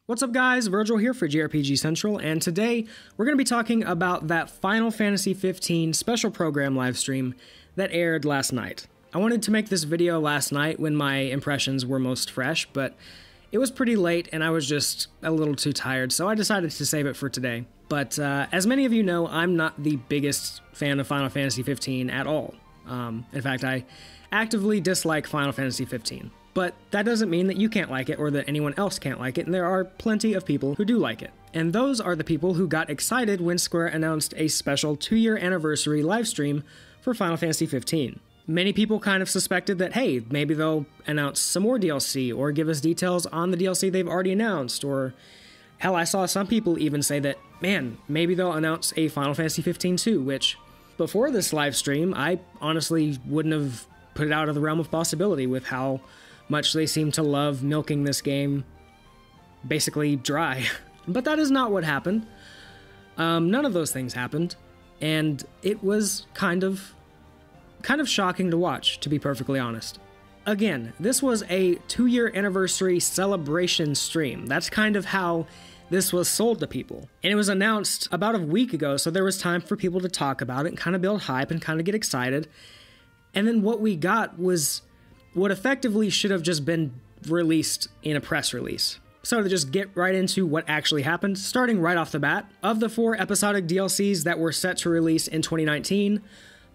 What's up guys, Virgil here for JRPG Central, and today we're going to be talking about that Final Fantasy 15 special program livestream that aired last night. I wanted to make this video last night when my impressions were most fresh, but it was pretty late and I was just a little too tired, so I decided to save it for today. But as many of you know, I'm not the biggest fan of Final Fantasy 15 at all. In fact, I actively dislike Final Fantasy 15. But that doesn't mean that you can't like it or that anyone else can't like it, and there are plenty of people who do like it. And those are the people who got excited when Square announced a special 2-year anniversary livestream for Final Fantasy 15. Many people kind of suspected that, hey, maybe they'll announce some more DLC or give us details on the DLC they've already announced, or hell, I saw some people even say that, man, maybe they'll announce a Final Fantasy 15 2, which before this livestream, I honestly wouldn't have put it out of the realm of possibility with how much they seem to love milking this game basically dry. But that is not what happened. None of those things happened, and it was kind of shocking to watch, to be perfectly honest. Again, this was a 2-year anniversary celebration stream. That's kind of how this was sold to people. And it was announced about a week ago, so there was time for people to talk about it and kind of build hype and kind of get excited. And then what we got was what effectively should have just been released in a press release. So to just get right into what actually happened, starting right off the bat, of the 4 episodic DLCs that were set to release in 2019,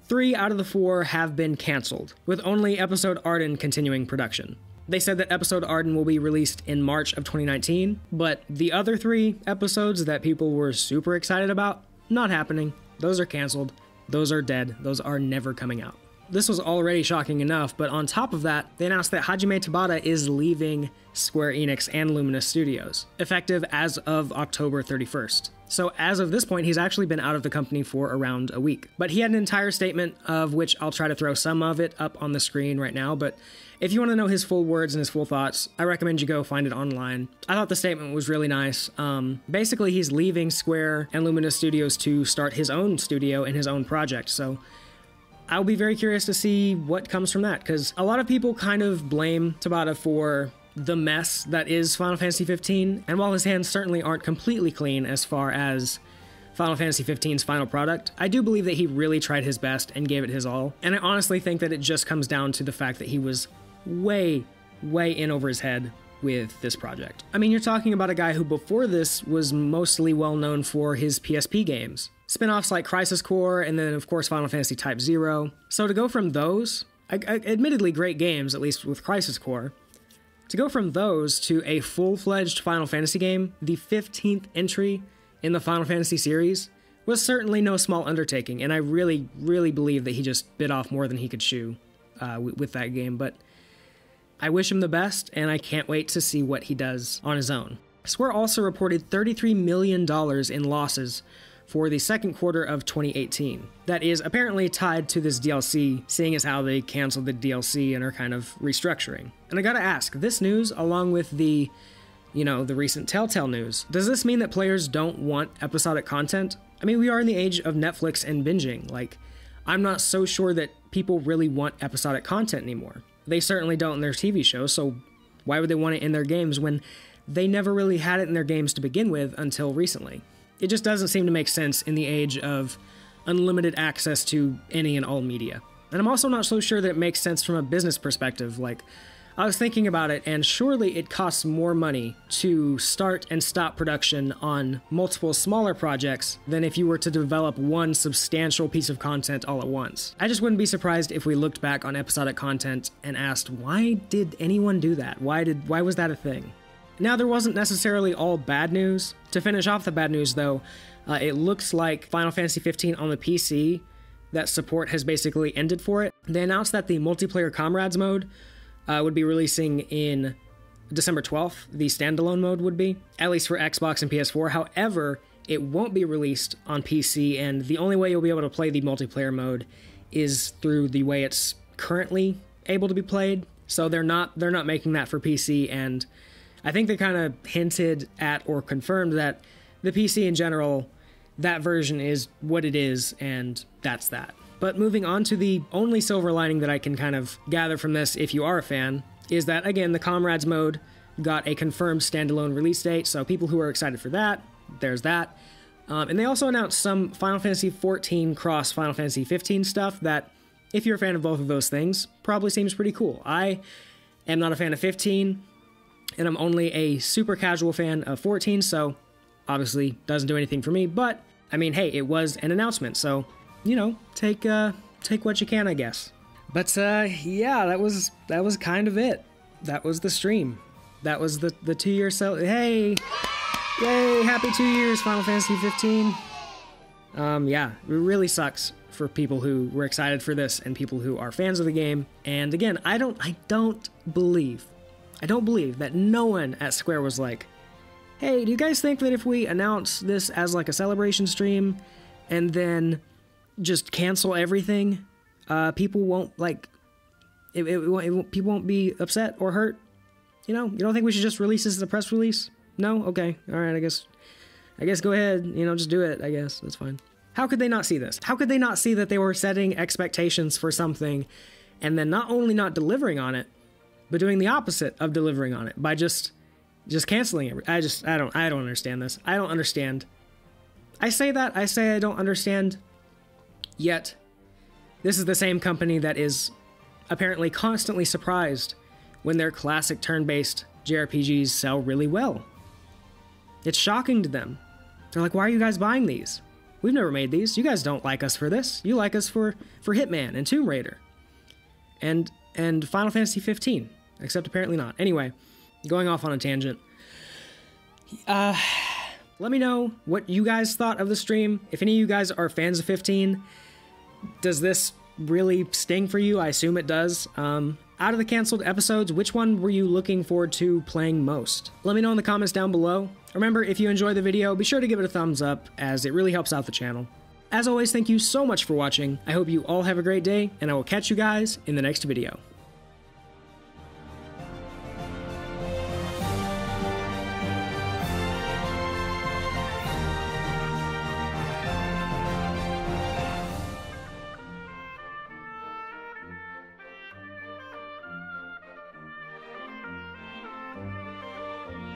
3 out of the 4 have been cancelled, with only Episode Arden continuing production. They said that Episode Arden will be released in March of 2019, but the other 3 episodes that people were super excited about, not happening. Those are cancelled. Those are dead. Those are never coming out. This was already shocking enough, but on top of that, they announced that Hajime Tabata is leaving Square Enix and Luminous Studios, effective as of October 31st. So as of this point, he's actually been out of the company for around a week. But he had an entire statement, of which I'll try to throw some of it up on the screen right now, but if you want to know his full words and his full thoughts, I recommend you go find it online. I thought the statement was really nice. Basically, he's leaving Square and Luminous Studios to start his own studio and his own project, so I'll be very curious to see what comes from that, because a lot of people kind of blame Tabata for the mess that is Final Fantasy 15, and while his hands certainly aren't completely clean as far as Final Fantasy 15's final product, I do believe that he really tried his best and gave it his all, and I honestly think that it just comes down to the fact that he was way in over his head with this project. I mean, you're talking about a guy who before this was mostly well known for his PSP games. Spin-offs like Crisis Core, and then of course Final Fantasy Type 0. So to go from those, admittedly great games, at least with Crisis Core, to go from those to a full-fledged Final Fantasy game, the 15th entry in the Final Fantasy series, was certainly no small undertaking, and I really believe that he just bit off more than he could chew with that game, but I wish him the best, and I can't wait to see what he does on his own. Square also reported $33 million in losses for the second quarter of 2018. That is apparently tied to this DLC, seeing as how they canceled the DLC and are kind of restructuring. And I gotta ask, this news, along with the recent Telltale news, does this mean that players don't want episodic content? I mean, we are in the age of Netflix and binging. Like, I'm not so sure that people really want episodic content anymore. They certainly don't in their TV shows, so why would they want it in their games when they never really had it in their games to begin with until recently? It just doesn't seem to make sense in the age of unlimited access to any and all media. And I'm also not so sure that it makes sense from a business perspective. Like, I was thinking about it, and surely it costs more money to start and stop production on multiple smaller projects than if you were to develop one substantial piece of content all at once. I just wouldn't be surprised if we looked back on episodic content and asked, why did anyone do that? Why was that a thing? Now, there wasn't necessarily all bad news. To finish off the bad news, though, it looks like Final Fantasy 15 on the PC, that support has basically ended for it. They announced that the multiplayer Comrades mode would be releasing in December 12th. The standalone mode would be, at least for Xbox and PS4. However, it won't be released on PC, and the only way you'll be able to play the multiplayer mode is through the way it's currently able to be played. So they're not making that for PC, and I think they kind of hinted at or confirmed that the PC in general, that version is what it is, and that's that. But moving on to the only silver lining that I can kind of gather from this, if you are a fan, is that, again, the Comrades mode got a confirmed standalone release date, so people who are excited for that, there's that. And they also announced some Final Fantasy XIV cross Final Fantasy 15 stuff that, if you're a fan of both of those things, probably seems pretty cool. I am not a fan of 15, and I'm only a super casual fan of 14, so obviously doesn't do anything for me, but, I mean, hey, it was an announcement, so, you know, take what you can, I guess. But, yeah, that was kind of it. That was the stream. That was the 2-year hey! Yay, happy 2 years, Final Fantasy 15. Yeah, it really sucks for people who were excited for this and people who are fans of the game. And again, I don't believe that no one at Square was like, hey, do you guys think that if we announce this as like a celebration stream and then just cancel everything, people won't like, people won't be upset or hurt? You know, you don't think we should just release this as a press release? No? Okay. All right, I guess go ahead, you know, just do it, I guess. That's fine. How could they not see this? How could they not see that they were setting expectations for something and then not only not delivering on it, but doing the opposite of delivering on it by just canceling it? I don't understand this. I don't understand. I say I don't understand, yet this is the same company that is apparently constantly surprised when their classic turn-based JRPGs sell really well. It's shocking to them. They're like, why are you guys buying these? We've never made these. You guys don't like us for this. You like us for Hitman and Tomb Raider. And Final Fantasy 15. Except apparently not. Anyway, going off on a tangent. Let me know what you guys thought of the stream. If any of you guys are fans of 15, does this really sting for you? I assume it does. Out of the canceled episodes, which one were you looking forward to playing most? Let me know in the comments down below. Remember, if you enjoyed the video, be sure to give it a thumbs up, as it really helps out the channel. As always, thank you so much for watching. I hope you all have a great day, and I will catch you guys in the next video.